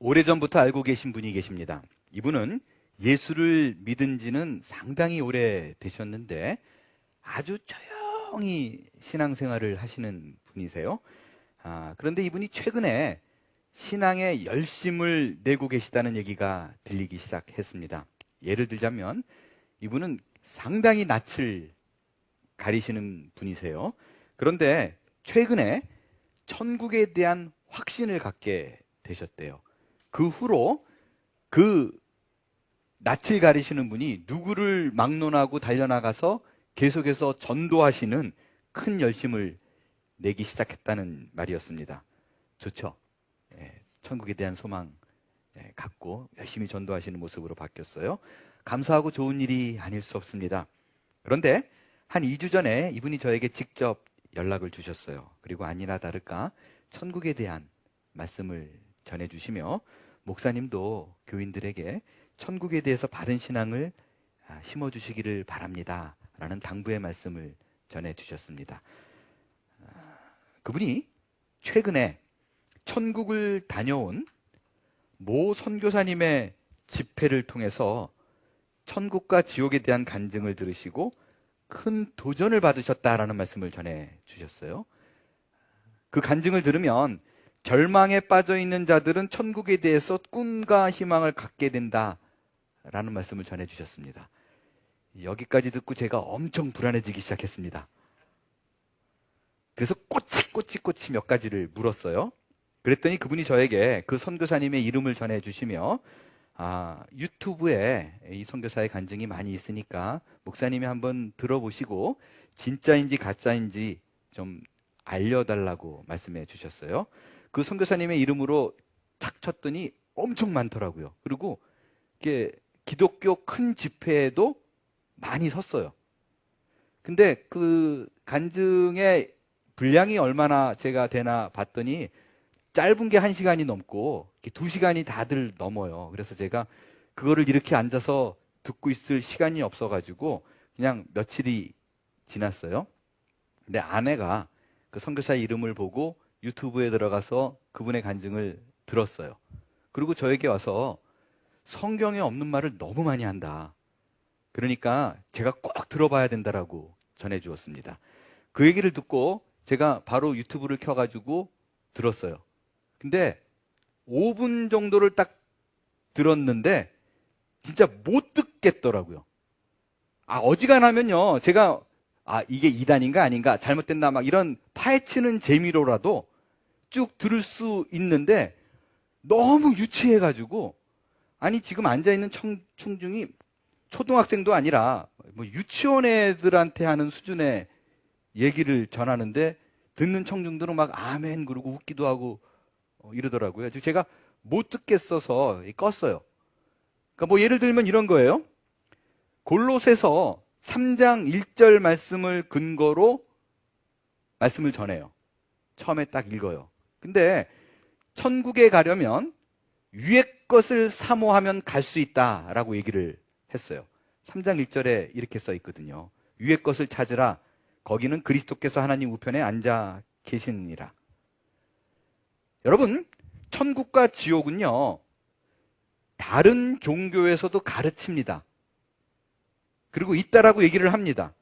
오래전부터 알고 계신 분이 계십니다. 이분은 예수를 믿은 지는 상당히 오래 되셨는데 아주 조용히 신앙생활을 하시는 분이세요. 그런데 이분이 최근에 신앙에 열심을 내고 계시다는 얘기가 들리기 시작했습니다. 예를 들자면 이분은 상당히 낯을 가리시는 분이세요. 그런데 최근에 천국에 대한 확신을 갖게 되셨대요. 그 후로 그 낯을 가리시는 분이 누구를 막론하고 달려나가서 계속해서 전도하시는 큰 열심을 내기 시작했다는 말이었습니다. 좋죠? 천국에 대한 소망 갖고 열심히 전도하시는 모습으로 바뀌었어요. 감사하고 좋은 일이 아닐 수 없습니다. 그런데 한 2주 전에 이분이 저에게 직접 연락을 주셨어요. 그리고 아니나 다를까 천국에 대한 말씀을 전해주시며 목사님도 교인들에게 천국에 대해서 바른 신앙을 심어주시기를 바랍니다 라는 당부의 말씀을 전해주셨습니다. 그분이 최근에 천국을 다녀온 모 선교사님의 집회를 통해서 천국과 지옥에 대한 간증을 들으시고 큰 도전을 받으셨다라는 말씀을 전해주셨어요. 그 간증을 들으면 절망에 빠져 있는 자들은 천국에 대해서 꿈과 희망을 갖게 된다라는 말씀을 전해주셨습니다. 여기까지 듣고 제가 엄청 불안해지기 시작했습니다. 그래서 꼬치 몇 가지를 물었어요. 그랬더니 그분이 저에게 그 선교사님의 이름을 전해주시며 유튜브에 이 선교사의 간증이 많이 있으니까 목사님이 한번 들어보시고 진짜인지 가짜인지 좀 알려달라고 말씀해 주셨어요. 그 선교사님의 이름으로 착 쳤더니 엄청 많더라고요. 그리고 이게 기독교 큰 집회에도 많이 섰어요. 근데 그 간증의 분량이 얼마나 제가 되나 봤더니 짧은 게 1시간이 넘고 2시간이 다들 넘어요. 그래서 제가 그거를 이렇게 앉아서 듣고 있을 시간이 없어가지고 그냥 며칠이 지났어요. 근데 아내가 그 선교사의 이름을 보고 유튜브에 들어가서 그분의 간증을 들었어요. 그리고 저에게 와서 성경에 없는 말을 너무 많이 한다. 그러니까 제가 꼭 들어봐야 된다라고 전해주었습니다. 그 얘기를 듣고 제가 바로 유튜브를 켜가지고 들었어요. 근데 5분 정도를 딱 들었는데 진짜 못 듣겠더라고요. 어지간하면요 제가 이게 이단인가 아닌가 잘못됐나 막 이런 파헤치는 재미로라도 쭉 들을 수 있는데 너무 유치해가지고 지금 앉아있는 청중이 초등학생도 아니라 뭐 유치원 애들한테 하는 수준의 얘기를 전하는데 듣는 청중들은 막 아멘 그러고 웃기도 하고 이러더라고요. 제가 못 듣겠어서 껐어요. 그러니까 뭐 예를 들면 이런 거예요. 골로새서 3장 1절 말씀을 근거로 말씀을 전해요. 처음에 딱 읽어요. 근데 천국에 가려면 위의 것을 사모하면 갈 수 있다라고 얘기를 했어요. 3장 1절에 이렇게 써 있거든요. 위의 것을 찾으라. 거기는 그리스도께서 하나님 우편에 앉아 계시느니라. 여러분, 천국과 지옥은요, 다른 종교에서도 가르칩니다. 그리고 있다라고 얘기를 합니다.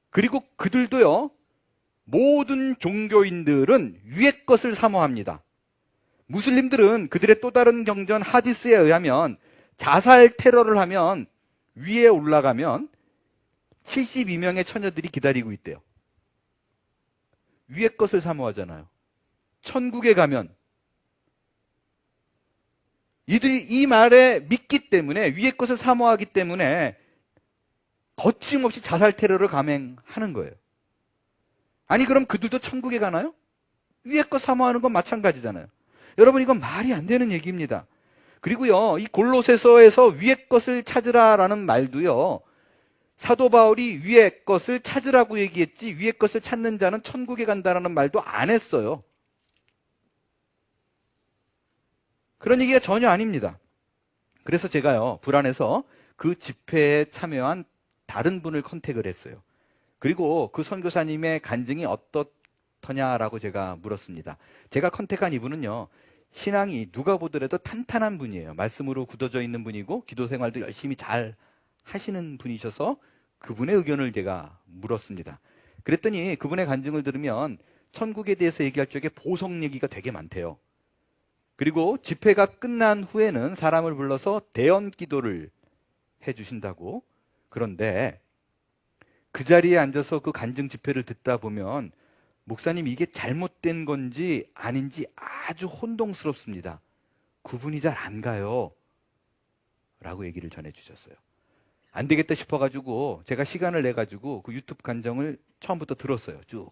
그리고 그들도요, 모든 종교인들은 위의 것을 사모합니다. 무슬림들은 그들의 또 다른 경전 하디스에 의하면 자살 테러를 하면 위에 올라가면 72명의 처녀들이 기다리고 있대요. 위의 것을 사모하잖아요. 천국에 가면 이들이 이 말에 믿기 때문에 위의 것을 사모하기 때문에 거침없이 자살 테러를 감행하는 거예요. 그럼 그들도 천국에 가나요? 위의 것 사모하는 건 마찬가지잖아요. 여러분 이건 말이 안 되는 얘기입니다. 그리고요 이 골로새서에서 위의 것을 찾으라라는 말도요 사도 바울이 위의 것을 찾으라고 얘기했지 위의 것을 찾는 자는 천국에 간다라는 말도 안 했어요. 그런 얘기가 전혀 아닙니다. 그래서 제가요 불안해서 그 집회에 참여한 다른 분을 컨택을 했어요. 그리고 그 선교사님의 간증이 어떻더냐라고 제가 물었습니다. 제가 컨택한 이분은요 신앙이 누가 보더라도 탄탄한 분이에요. 말씀으로 굳어져 있는 분이고 기도 생활도 열심히 잘 하시는 분이셔서 그분의 의견을 제가 물었습니다. 그랬더니 그분의 간증을 들으면 천국에 대해서 얘기할 적에 보석 얘기가 되게 많대요. 그리고 집회가 끝난 후에는 사람을 불러서 대언 기도를 해주신다고. 그런데 그 자리에 앉아서 그 간증 집회를 듣다 보면 목사님 이게 잘못된 건지 아닌지 아주 혼동스럽습니다. 구분이 잘 안 가요. 라고 얘기를 전해주셨어요. 안 되겠다 싶어가지고 제가 시간을 내가지고 그 유튜브 간증을 처음부터 들었어요. 쭉.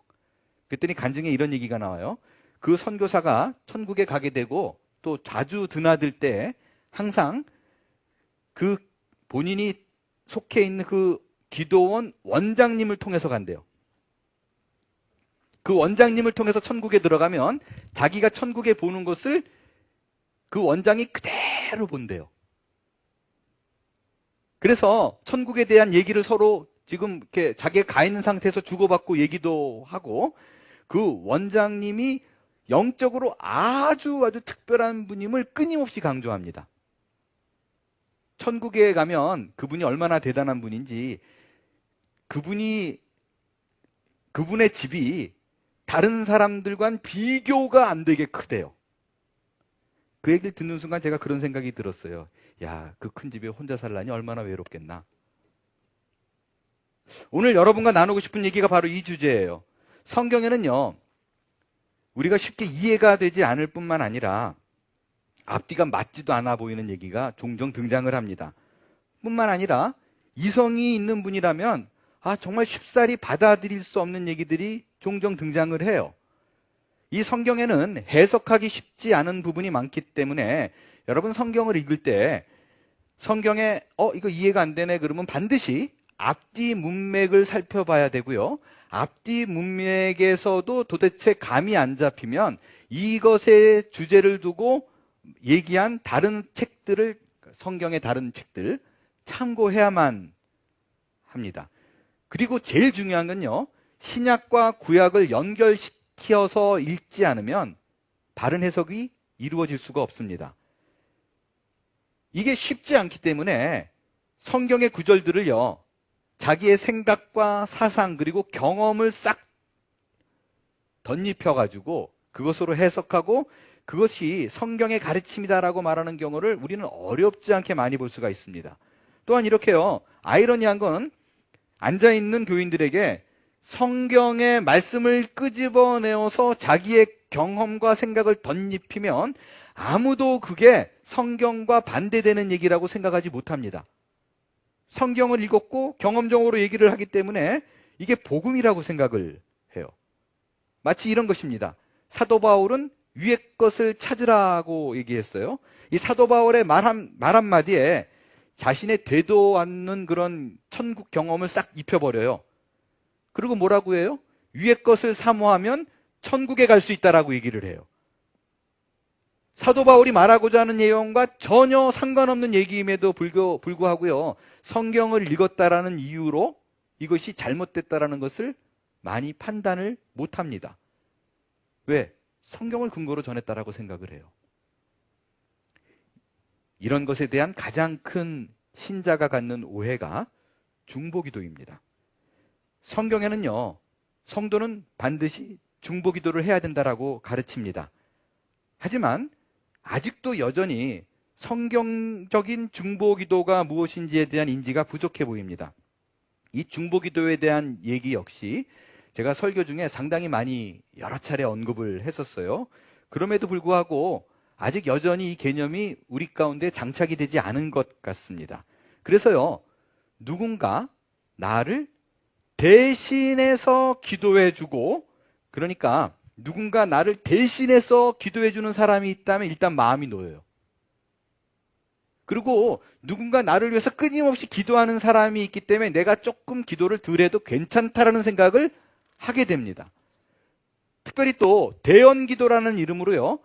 그랬더니 간증에 이런 얘기가 나와요. 그 선교사가 천국에 가게 되고 또 자주 드나들 때 항상 그 본인이 속해 있는 그 기도원 원장님을 통해서 간대요. 그 원장님을 통해서 천국에 들어가면 자기가 천국에 보는 것을 그 원장이 그대로 본대요. 그래서 천국에 대한 얘기를 서로 지금 이렇게 자기가 가 있는 상태에서 주고받고 얘기도 하고 그 원장님이 영적으로 아주 특별한 분임을 끊임없이 강조합니다. 천국에 가면 그분이 얼마나 대단한 분인지 그분의 집이 다른 사람들과는 비교가 안 되게 크대요. 그 얘기를 듣는 순간 제가 그런 생각이 들었어요. 야, 그 큰 집에 혼자 살라니 얼마나 외롭겠나. 오늘 여러분과 나누고 싶은 얘기가 바로 이 주제예요. 성경에는요, 우리가 쉽게 이해가 되지 않을 뿐만 아니라 앞뒤가 맞지도 않아 보이는 얘기가 종종 등장을 합니다. 뿐만 아니라 이성이 있는 분이라면 정말 쉽사리 받아들일 수 없는 얘기들이 종종 등장을 해요. 이 성경에는 해석하기 쉽지 않은 부분이 많기 때문에 여러분 성경을 읽을 때 성경에 이거 이해가 안 되네 그러면 반드시 앞뒤 문맥을 살펴봐야 되고요. 앞뒤 문맥에서도 도대체 감이 안 잡히면 이것의 주제를 두고 얘기한 다른 책들을, 성경의 다른 책들 참고해야만 합니다. 그리고 제일 중요한 건요, 신약과 구약을 연결시켜서 읽지 않으면 바른 해석이 이루어질 수가 없습니다. 이게 쉽지 않기 때문에 성경의 구절들을요, 자기의 생각과 사상 그리고 경험을 싹 덧입혀가지고 그것으로 해석하고 그것이 성경의 가르침이다라고 말하는 경우를 우리는 어렵지 않게 많이 볼 수가 있습니다. 또한 이렇게요, 아이러니한 건 앉아있는 교인들에게 성경의 말씀을 끄집어내어서 자기의 경험과 생각을 덧입히면 아무도 그게 성경과 반대되는 얘기라고 생각하지 못합니다. 성경을 읽었고 경험적으로 얘기를 하기 때문에 이게 복음이라고 생각을 해요. 마치 이런 것입니다. 사도 바울은 위의 것을 찾으라고 얘기했어요. 이 사도 바울의 말 한마디에 자신의 되도 않는 그런 천국 경험을 싹 입혀버려요. 그리고 뭐라고 해요? 위의 것을 사모하면 천국에 갈 수 있다라고 얘기를 해요. 사도 바울이 말하고자 하는 내용과 전혀 상관없는 얘기임에도 불구하고요, 성경을 읽었다라는 이유로 이것이 잘못됐다라는 것을 많이 판단을 못합니다. 왜? 성경을 근거로 전했다라고 생각을 해요. 이런 것에 대한 가장 큰 신자가 갖는 오해가 중보기도입니다. 성경에는요, 성도는 반드시 중보기도를 해야 된다라고 가르칩니다. 하지만 아직도 여전히 성경적인 중보기도가 무엇인지에 대한 인지가 부족해 보입니다. 이 중보기도에 대한 얘기 역시 제가 설교 중에 상당히 많이 여러 차례 언급을 했었어요. 그럼에도 불구하고 아직 여전히 이 개념이 우리 가운데 장착이 되지 않은 것 같습니다. 그래서요, 누군가 나를 대신해서 기도해주고, 그러니까 누군가 나를 대신해서 기도해주는 사람이 있다면 일단 마음이 놓여요. 그리고 누군가 나를 위해서 끊임없이 기도하는 사람이 있기 때문에 내가 조금 기도를 덜 해도 괜찮다라는 생각을 하게 됩니다. 특별히 또 대언기도라는 이름으로요,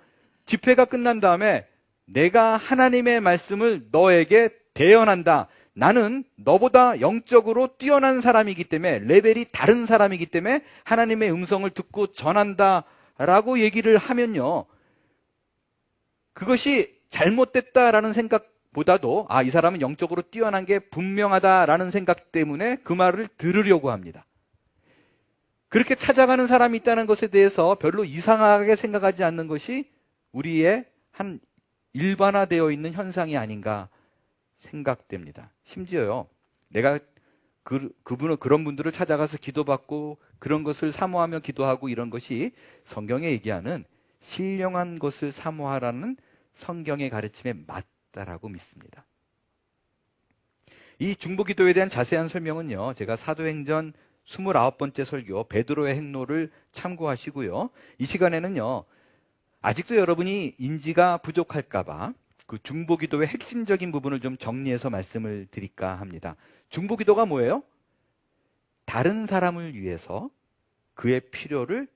집회가 끝난 다음에 내가 하나님의 말씀을 너에게 대언한다. 나는 너보다 영적으로 뛰어난 사람이기 때문에, 레벨이 다른 사람이기 때문에 하나님의 음성을 듣고 전한다 라고 얘기를 하면요, 그것이 잘못됐다라는 생각보다도 이 사람은 영적으로 뛰어난 게 분명하다라는 생각 때문에 그 말을 들으려고 합니다. 그렇게 찾아가는 사람이 있다는 것에 대해서 별로 이상하게 생각하지 않는 것이 우리의 한 일반화되어 있는 현상이 아닌가 생각됩니다. 심지어요, 내가 그런 분들을 찾아가서 기도받고 그런 것을 사모하며 기도하고 이런 것이 성경에 얘기하는 신령한 것을 사모하라는 성경의 가르침에 맞다라고 믿습니다. 이 중보기도에 대한 자세한 설명은요, 제가 사도행전 29번째 설교 베드로의 행로를 참고하시고요. 이 시간에는요, 아직도 여러분이 인지가 부족할까봐 그 중보기도의 핵심적인 부분을 좀 정리해서 말씀을 드릴까 합니다. 중보기도가 뭐예요? 다른 사람을 위해서 그의 필요를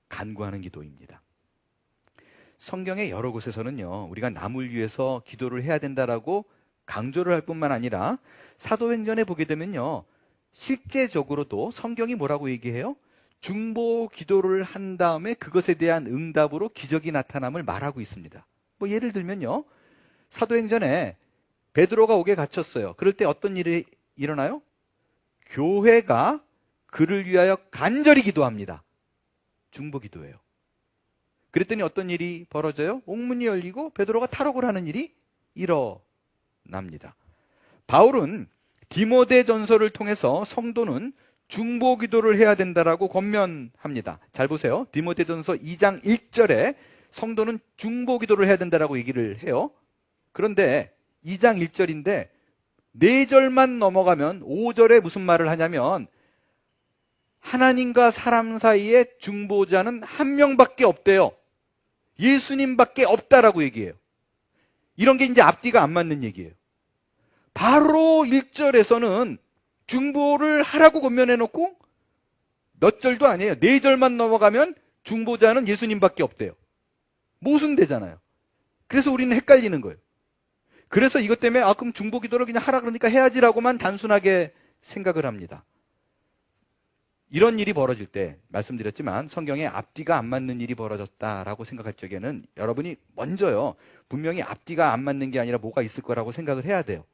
간구하는 기도입니다. 성경의 여러 곳에서는요, 우리가 남을 위해서 기도를 해야 된다라고 강조를 할 뿐만 아니라 사도행전에 보게 되면요, 실제적으로도 성경이 뭐라고 얘기해요? 중보 기도를 한 다음에 그것에 대한 응답으로 기적이 나타남을 말하고 있습니다. 뭐 예를 들면요, 사도행전에 베드로가 옥에 갇혔어요. 그럴 때 어떤 일이 일어나요? 교회가 그를 위하여 간절히 기도합니다. 중보 기도예요. 그랬더니 어떤 일이 벌어져요? 옥문이 열리고 베드로가 탈옥을 하는 일이 일어납니다. 바울은 디모데 전서를 통해서 성도는 중보 기도를 해야 된다라고 권면합니다. 잘 보세요. 디모데 전서 2장 1절에 성도는 중보 기도를 해야 된다라고 얘기를 해요. 그런데 2장 1절인데 4절만 넘어가면 5절에 무슨 말을 하냐면 하나님과 사람 사이에 중보자는 한 명밖에 없대요. 예수님밖에 없다라고 얘기해요. 이런 게 이제 앞뒤가 안 맞는 얘기예요. 바로 1절에서는 중보를 하라고 권면해 놓고 몇 절도 아니에요. 4절만 넘어가면 중보자는 예수님밖에 없대요. 모순되잖아요. 그래서 우리는 헷갈리는 거예요. 그래서 이것 때문에 그럼 중보 기도를 그냥 하라 그러니까 해야지라고만 단순하게 생각을 합니다. 이런 일이 벌어질 때 말씀드렸지만 성경에 앞뒤가 안 맞는 일이 벌어졌다라고 생각할 적에는 여러분이 먼저요, 분명히 앞뒤가 안 맞는 게 아니라 뭐가 있을 거라고 생각을 해야 돼요.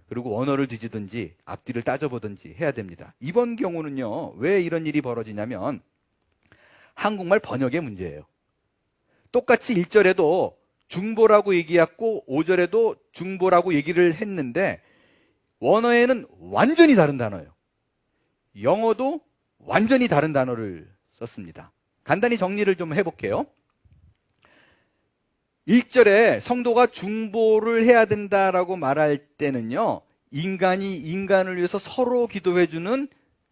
그리고 원어를 뒤지든지 앞뒤를 따져보든지 해야 됩니다. 이번 경우는요, 왜 이런 일이 벌어지냐면 한국말 번역의 문제예요. 똑같이 1절에도 중보라고 얘기했고 5절에도 중보라고 얘기를 했는데 원어에는 완전히 다른 단어예요. 영어도 완전히 다른 단어를 썼습니다. 간단히 정리를 좀 해볼게요. 1절에 성도가 중보를 해야 된다라고 말할 때는요, 인간이 인간을 위해서 서로 기도해주는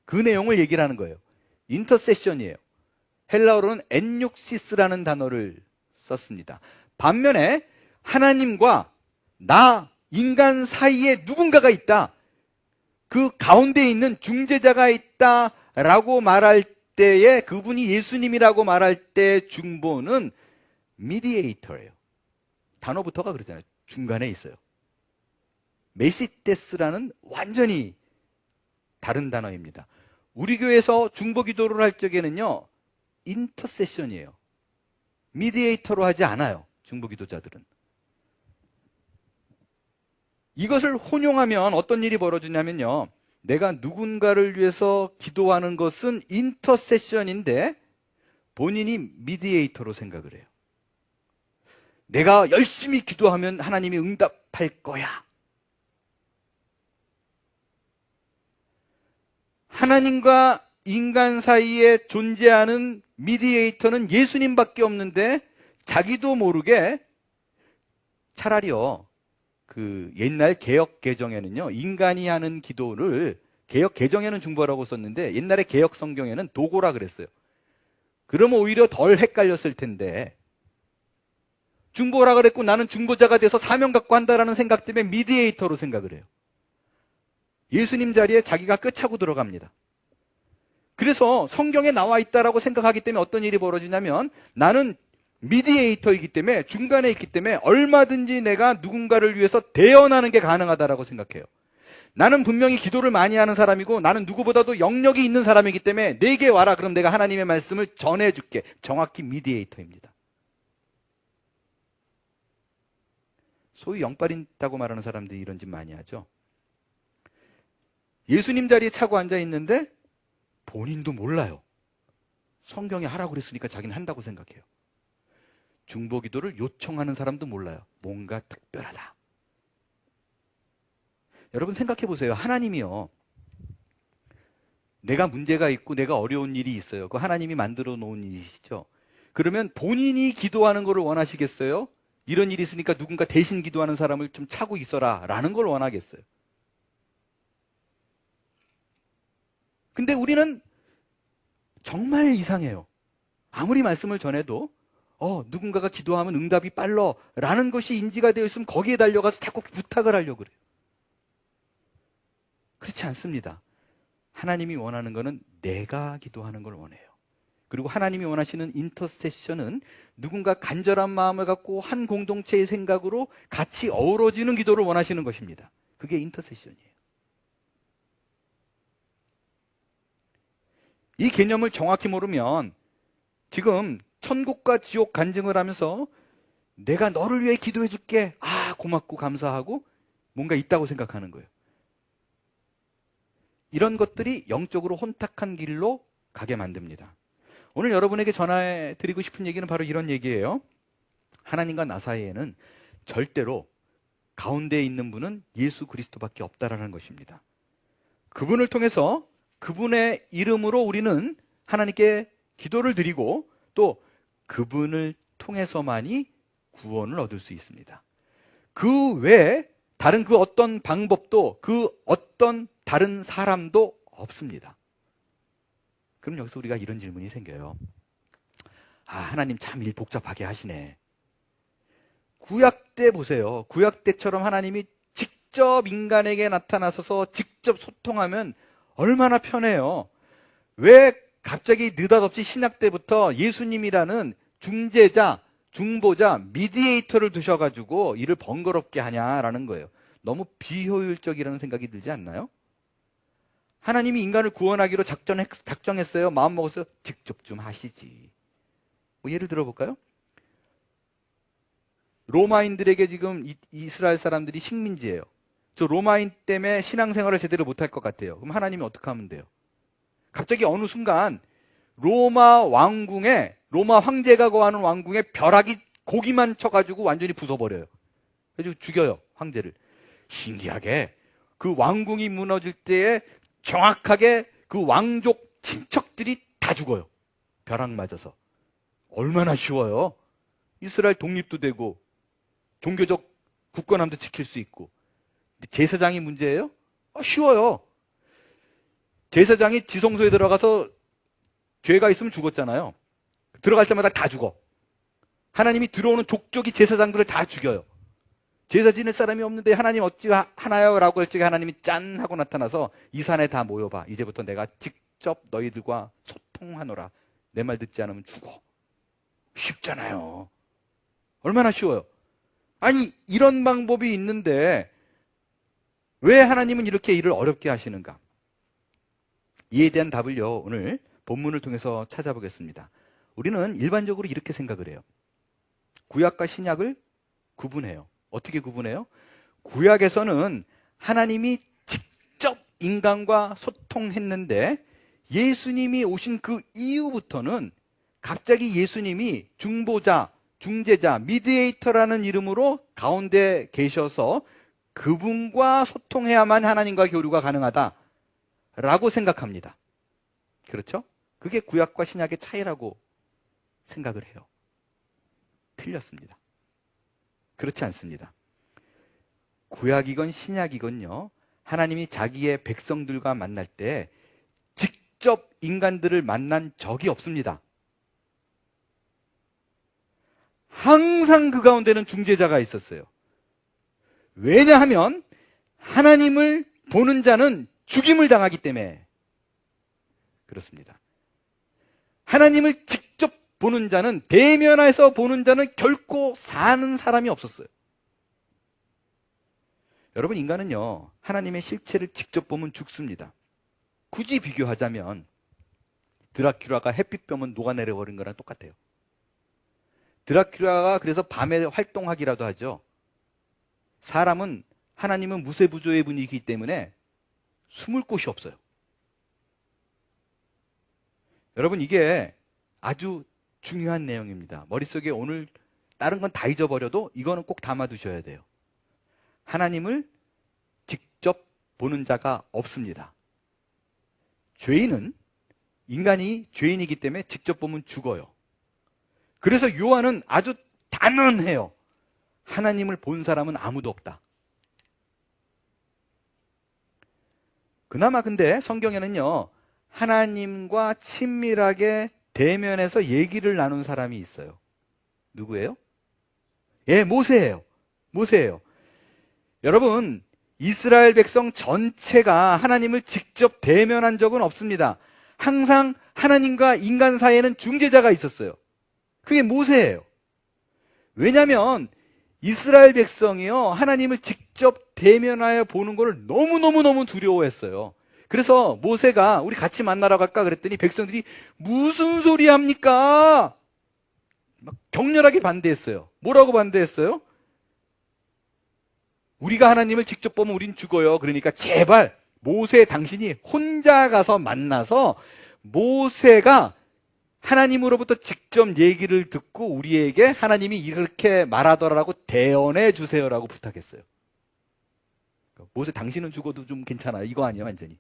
그 내용을 얘기를 하는 거예요. 인터세션이에요. 헬라어로는 엔육시스라는 단어를 썼습니다. 반면에 하나님과 나, 인간 사이에 누군가가 있다, 그 가운데 있는 중재자가 있다라고 말할 때에 그분이 예수님이라고 말할 때 중보는 미디에이터예요. 단어부터가 그렇잖아요. 중간에 있어요. 메시테스라는 완전히 다른 단어입니다. 우리 교회에서 중보 기도를 할 적에는요, 인터세션이에요. 미디에이터로 하지 않아요. 중보 기도자들은. 이것을 혼용하면 어떤 일이 벌어지냐면요, 내가 누군가를 위해서 기도하는 것은 인터세션인데 본인이 미디에이터로 생각을 해요. 내가 열심히 기도하면 하나님이 응답할 거야. 하나님과 인간 사이에 존재하는 미디에이터는 예수님밖에 없는데 자기도 모르게 차라리요, 그 옛날 개역 개정에는요, 인간이 하는 기도를 개역 개정에는 중보라고 썼는데 옛날에 개역 성경에는 도고라 그랬어요. 그러면 오히려 덜 헷갈렸을 텐데 중보라 그랬고 나는 중보자가 돼서 사명 갖고 한다라는 생각 때문에 미디에이터로 생각을 해요. 예수님 자리에 자기가 끄차고 들어갑니다. 그래서 성경에 나와 있다라고 생각하기 때문에 어떤 일이 벌어지냐면 나는 미디에이터이기 때문에 중간에 있기 때문에 얼마든지 내가 누군가를 위해서 대언하는 게 가능하다라고 생각해요. 나는 분명히 기도를 많이 하는 사람이고 나는 누구보다도 영역이 있는 사람이기 때문에 내게 와라. 그럼 내가 하나님의 말씀을 전해줄게. 정확히 미디에이터입니다. 소위 영빨 있다고 말하는 사람들이 이런 짓 많이 하죠. 예수님 자리에 차고 앉아 있는데 본인도 몰라요. 성경에 하라고 그랬으니까 자기는 한다고 생각해요. 중보기도를 요청하는 사람도 몰라요. 뭔가 특별하다. 여러분 생각해 보세요. 하나님이요, 내가 문제가 있고 내가 어려운 일이 있어요. 그 하나님이 만들어 놓은 일이시죠. 그러면 본인이 기도하는 것을 원하시겠어요? 이런 일이 있으니까 누군가 대신 기도하는 사람을 좀 차고 있어라 라는 걸 원하겠어요? 근데 우리는 정말 이상해요. 아무리 말씀을 전해도 누군가가 기도하면 응답이 빨라 라는 것이 인지가 되어 있으면 거기에 달려가서 자꾸 부탁을 하려고 그래요. 그렇지 않습니다. 하나님이 원하는 것은 내가 기도하는 걸 원해요. 그리고 하나님이 원하시는 인터세션은 누군가 간절한 마음을 갖고 한 공동체의 생각으로 같이 어우러지는 기도를 원하시는 것입니다. 그게 인터세션이에요. 이 개념을 정확히 모르면 지금 천국과 지옥 간증을 하면서 내가 너를 위해 기도해 줄게. 고맙고 감사하고 뭔가 있다고 생각하는 거예요. 이런 것들이 영적으로 혼탁한 길로 가게 만듭니다. 오늘 여러분에게 전해 드리고 싶은 얘기는 바로 이런 얘기예요. 하나님과 나 사이에는 절대로 가운데에 있는 분은 예수 그리스도밖에 없다라는 것입니다. 그분을 통해서 그분의 이름으로 우리는 하나님께 기도를 드리고 또 그분을 통해서만이 구원을 얻을 수 있습니다. 그 외에 다른 그 어떤 방법도 그 어떤 다른 사람도 없습니다. 그럼 여기서 우리가 이런 질문이 생겨요. 하나님 참 일 복잡하게 하시네. 구약 때 보세요. 구약 때처럼 하나님이 직접 인간에게 나타나셔서 직접 소통하면 얼마나 편해요. 왜 갑자기 느닷없이 신약 때부터 예수님이라는 중재자, 중보자, 미디에이터를 두셔가지고 일을 번거롭게 하냐라는 거예요. 너무 비효율적이라는 생각이 들지 않나요? 하나님이 인간을 구원하기로 작정했어요. 마음먹었어요. 직접 좀 하시지. 예를 들어볼까요? 로마인들에게 지금 이스라엘 사람들이 식민지예요. 저 로마인 때문에 신앙생활을 제대로 못할 것 같아요. 그럼 하나님이 어떻게 하면 돼요? 갑자기 어느 순간 로마 왕궁에, 로마 황제가 거하는 왕궁에 벼락이 고기만 쳐가지고 완전히 부숴버려요. 그래서 죽여요, 황제를. 신기하게 그 왕궁이 무너질 때에 정확하게 그 왕족 친척들이 다 죽어요. 벼락 맞아서. 얼마나 쉬워요. 이스라엘 독립도 되고 종교적 굳건함도 지킬 수 있고. 제사장이 문제예요? 쉬워요. 제사장이 지성소에 들어가서 죄가 있으면 죽었잖아요. 들어갈 때마다 다 죽어. 하나님이 들어오는 족족이 제사장들을 다 죽여요. 제사 지낼 사람이 없는데 하나님 어찌 하나요? 라고 할 적에 하나님이 짠 하고 나타나서 이 산에 다 모여봐. 이제부터 내가 직접 너희들과 소통하노라. 내 말 듣지 않으면 죽어. 쉽잖아요. 얼마나 쉬워요. 아니 이런 방법이 있는데 왜 하나님은 이렇게 일을 어렵게 하시는가? 이에 대한 답을요, 오늘 본문을 통해서 찾아보겠습니다. 우리는 일반적으로 이렇게 생각을 해요. 구약과 신약을 구분해요. 어떻게 구분해요? 구약에서는 하나님이 직접 인간과 소통했는데 예수님이 오신 그 이후부터는 갑자기 예수님이 중보자, 중재자, 미디에이터라는 이름으로 가운데 계셔서 그분과 소통해야만 하나님과 교류가 가능하다라고 생각합니다. 그렇죠? 그게 구약과 신약의 차이라고 생각을 해요. 틀렸습니다. 그렇지 않습니다. 구약이건 신약이건요, 하나님이 자기의 백성들과 만날 때 직접 인간들을 만난 적이 없습니다. 항상 그 가운데는 중재자가 있었어요. 왜냐하면 하나님을 보는 자는 죽임을 당하기 때문에 그렇습니다. 하나님을 직접 보는 자는, 대면해서 보는 자는 결코 사는 사람이 없었어요. 여러분, 인간은요, 하나님의 실체를 직접 보면 죽습니다. 굳이 비교하자면 드라큘라가 햇빛 쬐면 녹아내려버린 거랑 똑같아요. 드라큘라가 그래서 밤에 활동하기라도 하죠. 사람은 하나님은 무쇠부조의 분이기 때문에 숨을 곳이 없어요. 여러분, 이게 아주 중요한 내용입니다. 머릿속에 오늘 다른 건 다 잊어버려도 이거는 꼭 담아두셔야 돼요. 하나님을 직접 보는 자가 없습니다. 죄인은, 인간이 죄인이기 때문에 직접 보면 죽어요. 그래서 요한은 아주 단언해요. 하나님을 본 사람은 아무도 없다. 그나마 근데 성경에는요, 하나님과 친밀하게 대면해서 얘기를 나눈 사람이 있어요. 누구예요? 예, 모세예요. 모세예요. 여러분, 이스라엘 백성 전체가 하나님을 직접 대면한 적은 없습니다. 항상 하나님과 인간 사이에는 중재자가 있었어요. 그게 모세예요. 왜냐하면 이스라엘 백성이요, 하나님을 직접 대면하여 보는 것을 너무너무너무 두려워했어요. 그래서 모세가 우리 같이 만나러 갈까 그랬더니 백성들이 무슨 소리 합니까? 막 격렬하게 반대했어요. 뭐라고 반대했어요? 우리가 하나님을 직접 보면 우린 죽어요. 그러니까 제발 모세 당신이 혼자 가서 만나서 모세가 하나님으로부터 직접 얘기를 듣고 우리에게 하나님이 이렇게 말하더라고 대언해 주세요라고 부탁했어요. 모세 당신은 죽어도 좀 괜찮아요. 이거 아니에요, 완전히.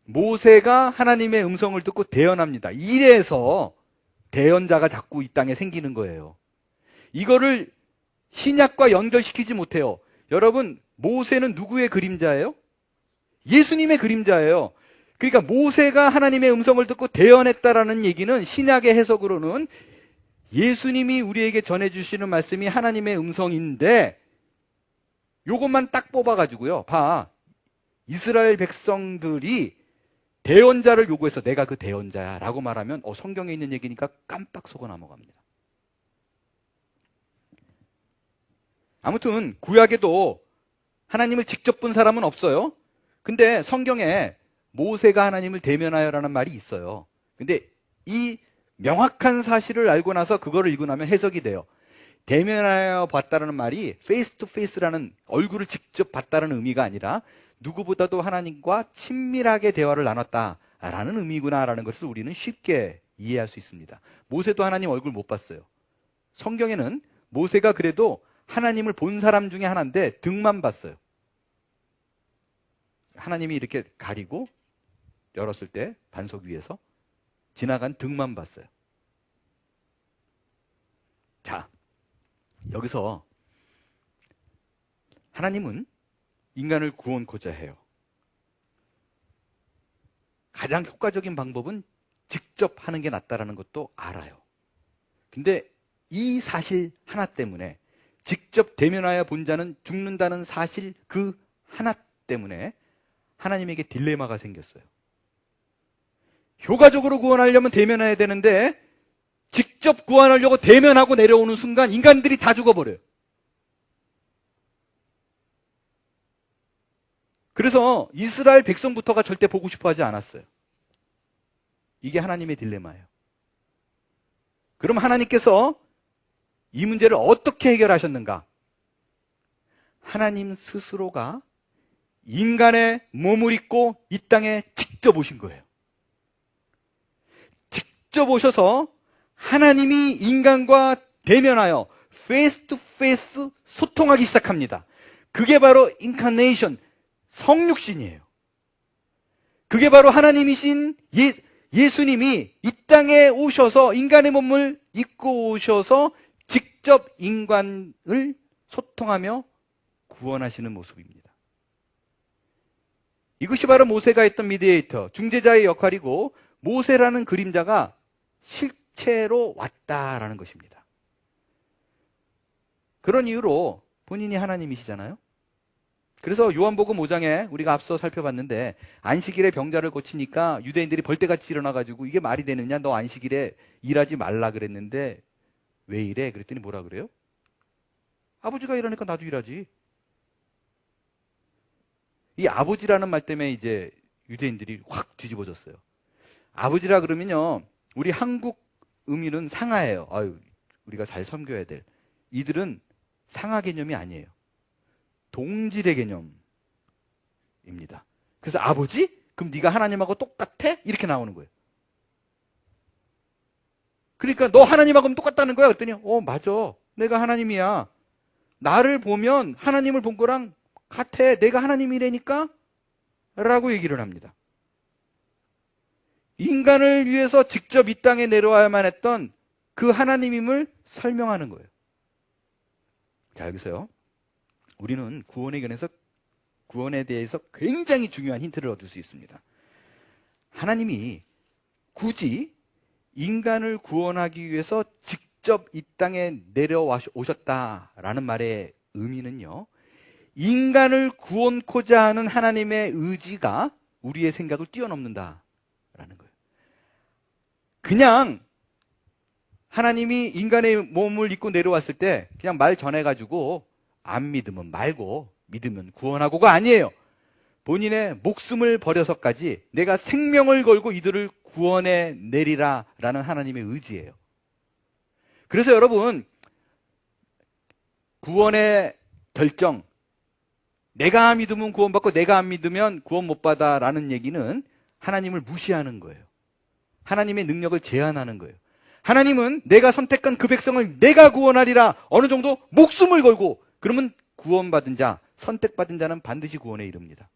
모세가 하나님의 음성을 듣고 대언합니다. 이래서 대언자가 자꾸 이 땅에 생기는 거예요. 이거를 신약과 연결시키지 못해요. 여러분, 모세는 누구의 그림자예요? 예수님의 그림자예요. 그러니까 모세가 하나님의 음성을 듣고 대언했다라는 얘기는 신약의 해석으로는 예수님이 우리에게 전해주시는 말씀이 하나님의 음성인데 요것만 딱 뽑아가지고요. 봐. 이스라엘 백성들이 대언자를 요구해서 내가 그 대언자야 라고 말하면 성경에 있는 얘기니까 깜빡 속아 넘어갑니다. 아무튼 구약에도 하나님을 직접 본 사람은 없어요. 근데 성경에 모세가 하나님을 대면하여라는 말이 있어요. 근데 이 명확한 사실을 알고 나서 그거를 읽고 나면 해석이 돼요. 대면하여 봤다는 말이 face to face라는 얼굴을 직접 봤다는 의미가 아니라 누구보다도 하나님과 친밀하게 대화를 나눴다라는 의미구나라는 것을 우리는 쉽게 이해할 수 있습니다. 모세도 하나님 얼굴 못 봤어요. 성경에는 모세가 그래도 하나님을 본 사람 중에 하나인데 등만 봤어요. 하나님이 이렇게 가리고 열었을 때 반석 위에서 지나간 등만 봤어요. 자, 여기서 하나님은 인간을 구원코자 해요. 가장 효과적인 방법은 직접 하는 게 낫다라는 것도 알아요. 근데 이 사실 하나 때문에 직접 대면하여 본 자는 죽는다는 사실 그 하나 때문에 하나님에게 딜레마가 생겼어요. 효과적으로 구원하려면 대면해야 되는데 직접 구원하려고 대면하고 내려오는 순간 인간들이 다 죽어버려요. 그래서 이스라엘 백성부터가 절대 보고 싶어 하지 않았어요. 이게 하나님의 딜레마예요. 그럼 하나님께서 이 문제를 어떻게 해결하셨는가? 하나님 스스로가 인간의 몸을 입고 이 땅에 직접 오신 거예요. 직접 오셔서 하나님이 인간과 대면하여 페이스 투 페이스 소통하기 시작합니다. 그게 바로 인카네이션, 성육신이에요. 그게 바로 하나님이신 예수님이 이 땅에 오셔서 인간의 몸을 입고 오셔서 직접 인간을 소통하며 구원하시는 모습입니다. 이것이 바로 모세가 했던 미디에이터, 중재자의 역할이고 모세라는 그림자가 실체로 왔다라는 것입니다. 그런 이유로 본인이 하나님이시잖아요. 그래서 요한복음 5장에 우리가 앞서 살펴봤는데 안식일에 병자를 고치니까 유대인들이 벌떼같이 일어나가지고 이게 말이 되느냐, 너 안식일에 일하지 말라 그랬는데 왜 이래? 그랬더니 뭐라 그래요? 아버지가 일하니까 나도 일하지. 이 아버지라는 말 때문에 이제 유대인들이 확 뒤집어졌어요. 아버지라 그러면요, 우리 한국 의미는 상하예요. 아유, 우리가 잘 섬겨야 될. 이들은 상하 개념이 아니에요. 동질의 개념입니다. 그래서 아버지? 그럼 네가 하나님하고 똑같아? 이렇게 나오는 거예요. 그러니까 너 하나님하고 똑같다는 거야? 그랬더니 맞아. 내가 하나님이야. 나를 보면 하나님을 본 거랑 같아. 내가 하나님이라니까? 라고 얘기를 합니다. 인간을 위해서 직접 이 땅에 내려와야만 했던 그 하나님임을 설명하는 거예요. 자, 여기서요. 우리는 구원에 대해서 굉장히 중요한 힌트를 얻을 수 있습니다. 하나님이 굳이 인간을 구원하기 위해서 직접 이 땅에 내려오셨다라는 말의 의미는요, 인간을 구원코자 하는 하나님의 의지가 우리의 생각을 뛰어넘는다라는 거예요. 그냥 하나님이 인간의 몸을 입고 내려왔을 때 그냥 말 전해가지고 안 믿으면 말고 믿으면 구원하고가 아니에요. 본인의 목숨을 버려서까지 내가 생명을 걸고 이들을 구원해 내리라 라는 하나님의 의지예요. 그래서 여러분, 구원의 결정, 내가 믿으면 구원받고 내가 안 믿으면 구원 못 받아 라는 얘기는 하나님을 무시하는 거예요. 하나님의 능력을 제한하는 거예요. 하나님은 내가 선택한 그 백성을 내가 구원하리라, 어느 정도 목숨을 걸고, 그러면 구원받은 자, 선택받은 자는 반드시 구원에 이릅니다.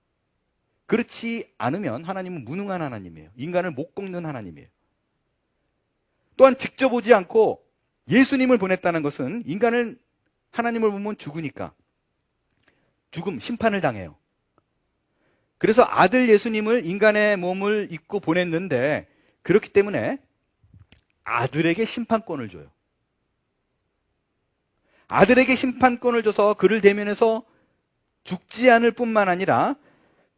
그렇지 않으면 하나님은 무능한 하나님이에요. 인간을 못 꺾는 하나님이에요. 또한 직접 오지 않고 예수님을 보냈다는 것은 인간은 하나님을 보면 죽으니까 죽음, 심판을 당해요. 그래서 아들 예수님을 인간의 몸을 입고 보냈는데, 그렇기 때문에 아들에게 심판권을 줘요. 아들에게 심판권을 줘서 그를 대면해서 죽지 않을 뿐만 아니라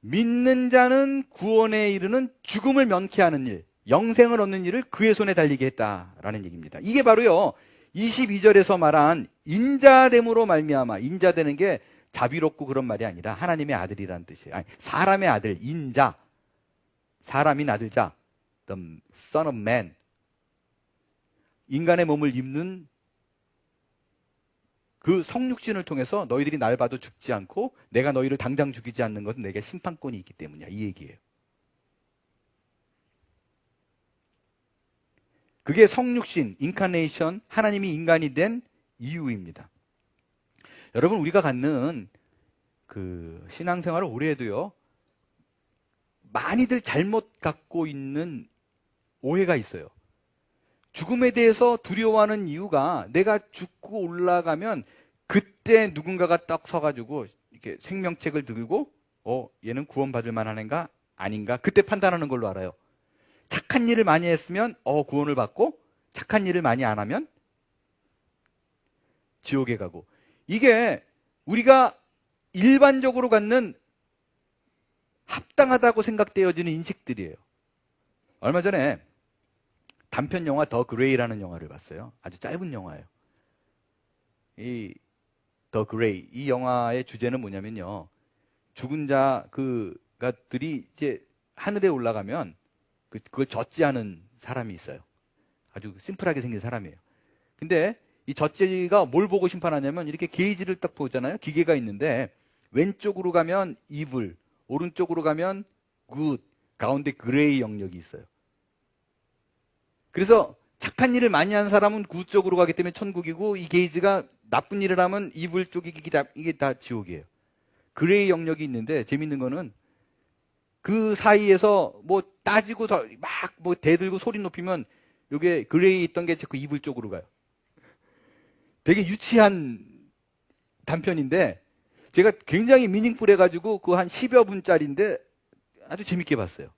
믿는 자는 구원에 이르는 죽음을 면케하는 일, 영생을 얻는 일을 그의 손에 달리게 했다라는 얘기입니다. 이게 바로요, 22절에서 말한 인자됨으로 말미암아, 인자되는 게 자비롭고 그런 말이 아니라 하나님의 아들이라는 뜻이에요. 아니, 사람의 아들, 인자, 사람인 아들자, the son of man, 인간의 몸을 입는 그 성육신을 통해서 너희들이 날 봐도 죽지 않고 내가 너희를 당장 죽이지 않는 것은 내게 심판권이 있기 때문이야, 이 얘기예요. 그게 성육신, 인카네이션, 하나님이 인간이 된 이유입니다. 여러분, 우리가 갖는 그 신앙생활을 오래 해도요, 많이들 잘못 갖고 있는 오해가 있어요. 죽음에 대해서 두려워하는 이유가 내가 죽고 올라가면 그때 누군가가 딱 서가지고 이렇게 생명책을 들고 얘는 구원받을 만한 애인가 아닌가 그때 판단하는 걸로 알아요. 착한 일을 많이 했으면 구원을 받고, 착한 일을 많이 안 하면 지옥에 가고. 이게 우리가 일반적으로 갖는 합당하다고 생각되어지는 인식들이에요. 얼마 전에 단편 영화 더 그레이라는 영화를 봤어요. 아주 짧은 영화예요. 이 더 그레이, 이 영화의 주제는 뭐냐면요, 죽은 자들이 이제 하늘에 올라가면 그걸 젖지 않은 사람이 있어요. 아주 심플하게 생긴 사람이에요. 근데 이 젖지가 뭘 보고 심판하냐면, 이렇게 게이지를 딱 보잖아요. 기계가 있는데 왼쪽으로 가면 이블, 오른쪽으로 가면 굿, 가운데 그레이 영역이 있어요. 그래서 착한 일을 많이 한 사람은 굿 쪽으로 가기 때문에 천국이고, 이 게이지가 나쁜 일을 하면 이블 쪽이 이게 다 지옥이에요. 그레이 영역이 있는데, 재밌는 거는 그 사이에서 뭐 따지고 막 뭐 대들고 소리 높이면 요게 그레이 있던 게 자꾸 이블 쪽으로 가요. 되게 유치한 단편인데 제가 굉장히 미닝풀 해가지고 그 한 10여 분짜리인데 아주 재밌게 봤어요.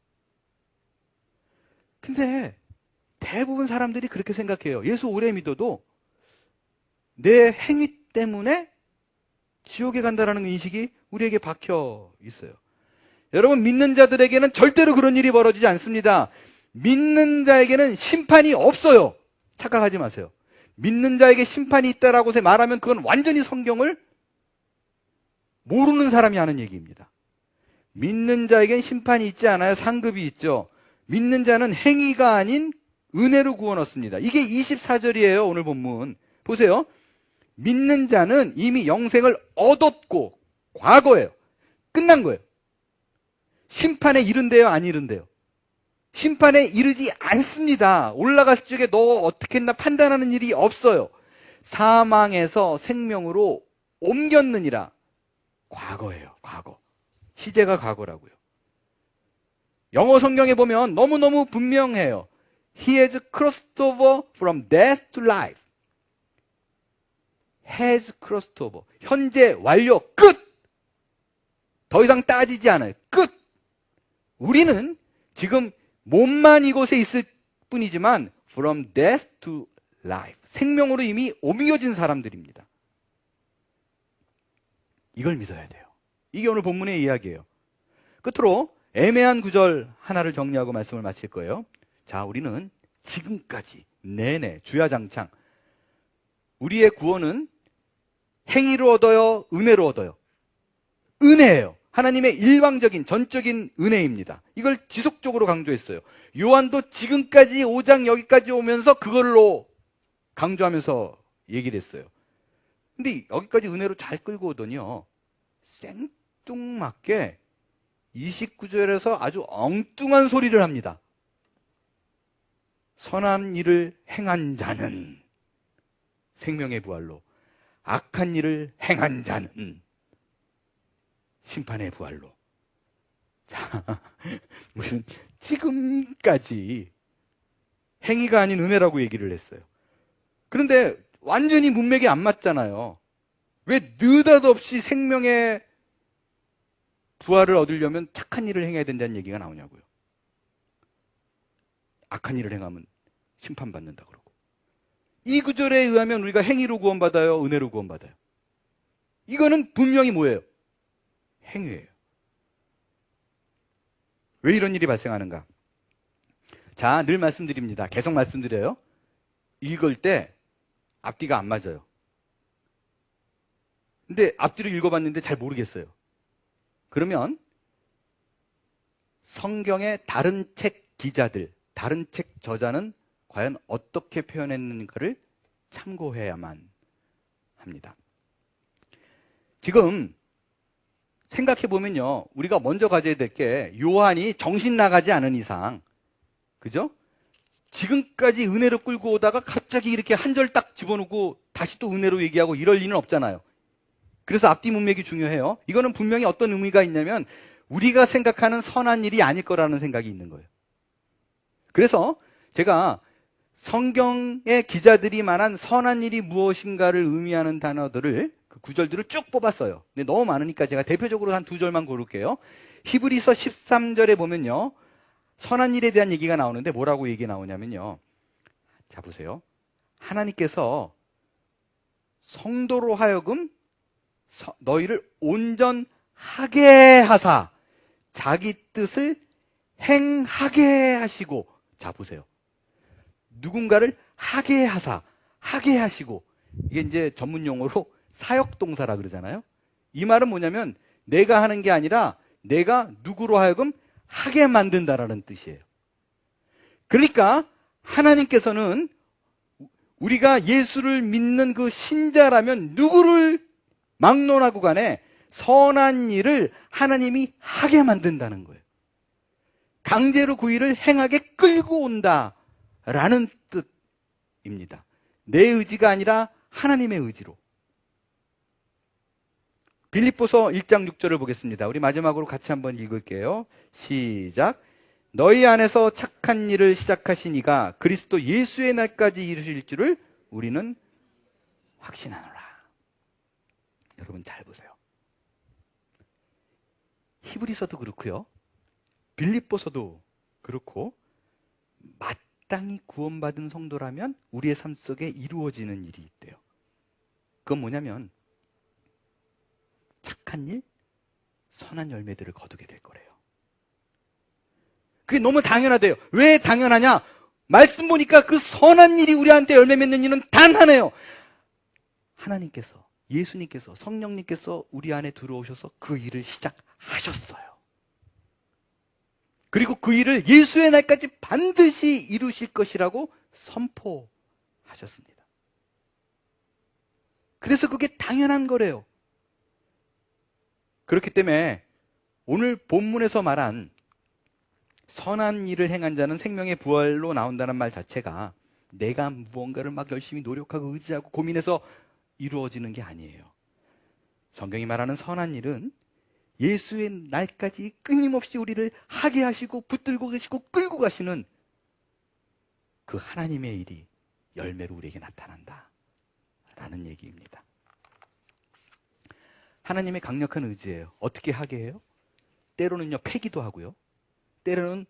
근데 대부분 사람들이 그렇게 생각해요. 예수 오래 믿어도 내 행위 때문에 지옥에 간다라는 인식이 우리에게 박혀 있어요. 여러분, 믿는 자들에게는 절대로 그런 일이 벌어지지 않습니다. 믿는 자에게는 심판이 없어요. 착각하지 마세요. 믿는 자에게 심판이 있다라고 말하면 그건 완전히 성경을 모르는 사람이 하는 얘기입니다. 믿는 자에겐 심판이 있지 않아요. 상급이 있죠. 믿는 자는 행위가 아닌 은혜로 구원 얻습니다. 이게 24절이에요. 오늘 본문 보세요. 믿는 자는 이미 영생을 얻었고 과거예요. 끝난 거예요. 심판에 이른대요, 안 이른대요? 심판에 이르지 않습니다. 올라갔을 적에 너 어떻게 했나 판단하는 일이 없어요. 사망에서 생명으로 옮겼느니라. 과거예요, 과거. 시제가 과거라고요. 영어 성경에 보면 너무너무 분명해요. He has crossed over from death to life. has crossed over. 현재 완료, 끝! 더 이상 따지지 않아요. 끝! 우리는 지금 몸만 이곳에 있을 뿐이지만 from death to life. 생명으로 이미 옮겨진 사람들입니다. 이걸 믿어야 돼요. 이게 오늘 본문의 이야기예요. 끝으로 애매한 구절 하나를 정리하고 말씀을 마칠 거예요. 자, 우리는 지금까지 내내 주야장창 우리의 구원은 행위로 얻어요, 은혜로 얻어요? 은혜예요. 하나님의 일방적인 전적인 은혜입니다. 이걸 지속적으로 강조했어요. 요한도 지금까지 5장 여기까지 오면서 그걸로 강조하면서 얘기를 했어요. 근데 여기까지 은혜로 잘 끌고 오더니요, 생뚱맞게 29절에서 아주 엉뚱한 소리를 합니다. 선한 일을 행한 자는 생명의 부활로, 악한 일을 행한 자는 심판의 부활로. 자, 무슨 지금까지 행위가 아닌 은혜라고 얘기를 했어요. 그런데 완전히 문맥이 안 맞잖아요. 왜 느닷없이 생명의 부활을 얻으려면 착한 일을 행해야 된다는 얘기가 나오냐고요. 악한 일을 행하면 심판받는다 그러고. 이 구절에 의하면 우리가 행위로 구원받아요, 은혜로 구원받아요? 이거는 분명히 뭐예요? 행위예요. 왜 이런 일이 발생하는가? 자, 늘 말씀드립니다. 계속 말씀드려요. 읽을 때 앞뒤가 안 맞아요. 근데 앞뒤로 읽어봤는데 잘 모르겠어요. 그러면 성경의 다른 책 기자들, 다른 책 저자는 과연 어떻게 표현했는가를 참고해야만 합니다. 지금 생각해보면요, 우리가 먼저 가져야 될 게 요한이 정신 나가지 않은 이상, 그죠? 지금까지 은혜로 끌고 오다가 갑자기 이렇게 한 절 딱 집어넣고 다시 또 은혜로 얘기하고 이럴 리는 없잖아요. 그래서 앞뒤 문맥이 중요해요. 이거는 분명히 어떤 의미가 있냐면 우리가 생각하는 선한 일이 아닐 거라는 생각이 있는 거예요. 그래서 제가 성경의 기자들이 말한 선한 일이 무엇인가를 의미하는 단어들을, 그 구절들을 쭉 뽑았어요. 근데 너무 많으니까 제가 대표적으로 한 2절만 고를게요. 히브리서 13절에 보면요, 선한 일에 대한 얘기가 나오는데 뭐라고 얘기 나오냐면요, 자 보세요. 하나님께서 성도로 하여금 너희를 온전하게 하사 자기 뜻을 행하게 하시고. 자 보세요. 누군가를 하게 하사, 하게 하시고. 이게 이제 전문 용어로 사역동사라 그러잖아요. 이 말은 뭐냐면 내가 하는 게 아니라 내가 누구로 하여금 하게 만든다라는 뜻이에요. 그러니까 하나님께서는 우리가 예수를 믿는 그 신자라면 누구를 막론하고 간에 선한 일을 하나님이 하게 만든다는 거예요. 강제로 그 일을 행하게 끌고 온다라는 뜻입니다. 내 의지가 아니라 하나님의 의지로. 빌립보서 1장 6절을 보겠습니다. 우리 마지막으로 같이 한번 읽을게요. 시작. 너희 안에서 착한 일을 시작하신 이가 그리스도 예수의 날까지 이루실 줄을 우리는 확신하노라. 여러분 잘 보세요. 히브리서도 그렇고요, 빌립보서도 그렇고, 마땅히 구원받은 성도라면 우리의 삶 속에 이루어지는 일이 있대요. 그건 뭐냐면 착한 일, 선한 열매들을 거두게 될 거래요. 그게 너무 당연하대요. 왜 당연하냐? 말씀 보니까 그 선한 일이 우리한테 열매 맺는 일은 단 하나예요. 하나님께서, 예수님께서, 성령님께서 우리 안에 들어오셔서 그 일을 시작하셨어요. 그리고 그 일을 예수의 날까지 반드시 이루실 것이라고 선포하셨습니다. 그래서 그게 당연한 거래요. 그렇기 때문에 오늘 본문에서 말한 선한 일을 행한 자는 생명의 부활로 나온다는 말 자체가 내가 무언가를 막 열심히 노력하고 의지하고 고민해서 이루어지는 게 아니에요. 성경이 말하는 선한 일은 예수의 날까지 끊임없이 우리를 하게 하시고 붙들고 계시고 끌고 가시는 그 하나님의 일이 열매로 우리에게 나타난다 라는 얘기입니다. 하나님의 강력한 의지예요. 어떻게 하게 해요? 때로는요, 패기도 하고요. 때로는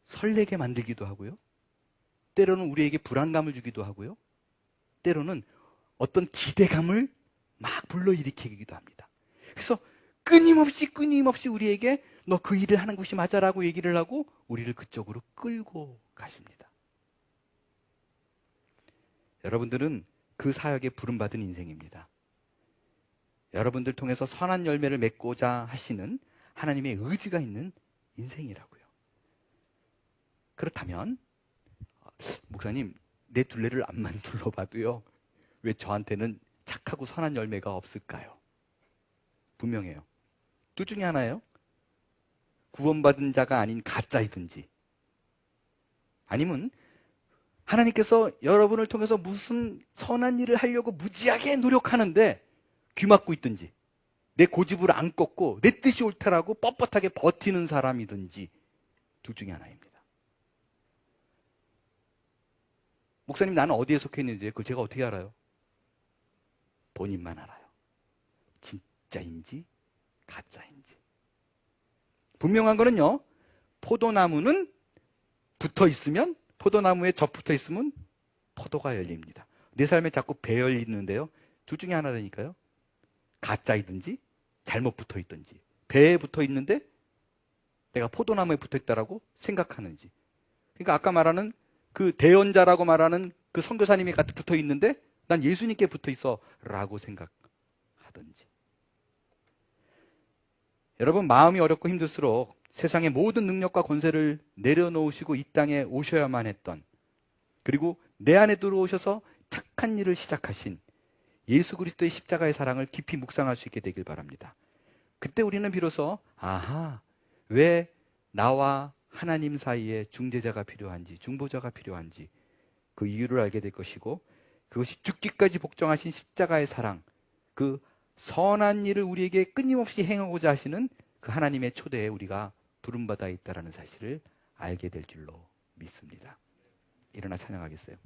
설레게 만들기도 하고요. 때로는 우리에게 불안감을 주기도 하고요. 때로는 어떤 기대감을 막 불러일으키기도 합니다. 그래서 끊임없이 우리에게 너 그 일을 하는 것이 맞아라고 얘기를 하고 우리를 그쪽으로 끌고 가십니다. 여러분들은 그 사역에 부름받은 인생입니다. 여러분들 통해서 선한 열매를 맺고자 하시는 하나님의 의지가 있는 인생이라고요. 그렇다면 목사님, 내 둘레를 앞만 둘러봐도요, 왜 저한테는 착하고 선한 열매가 없을까요? 분명해요. 둘 중에 하나예요. 구원받은 자가 아닌 가짜이든지, 아니면 하나님께서 여러분을 통해서 무슨 선한 일을 하려고 무지하게 노력하는데 귀 막고 있든지, 내 고집을 안 꺾고 내 뜻이 옳다라고 뻣뻣하게 버티는 사람이든지, 둘 중에 하나입니다. 목사님, 나는 어디에 속해 있는지 그걸 제가 어떻게 알아요? 본인만 알아요. 진짜인지 가짜인지. 분명한 거는요, 포도나무는 붙어 있으면, 포도나무에 접 붙어 있으면 포도가 열립니다. 내 삶에 자꾸 배 열리는데요, 둘 중에 하나라니까요. 가짜이든지 잘못 붙어 있든지. 배에 붙어 있는데 내가 포도나무에 붙어 있다라고 생각하는지. 그러니까 아까 말하는 그 대언자라고 말하는 그 선교사님이 같이 붙어 있는데 난 예수님께 붙어 있어 라고 생각하든지. 여러분, 마음이 어렵고 힘들수록 세상의 모든 능력과 권세를 내려놓으시고 이 땅에 오셔야만 했던, 그리고 내 안에 들어오셔서 착한 일을 시작하신 예수 그리스도의 십자가의 사랑을 깊이 묵상할 수 있게 되길 바랍니다. 그때 우리는 비로소 아하, 왜 나와 하나님 사이에 중재자가 필요한지, 중보자가 필요한지 그 이유를 알게 될 것이고, 그것이 죽기까지 복종하신 십자가의 사랑, 그 선한 일을 우리에게 끊임없이 행하고자 하시는 그 하나님의 초대에 우리가 부름받아 있다는 사실을 알게 될 줄로 믿습니다. 일어나 찬양하겠어요.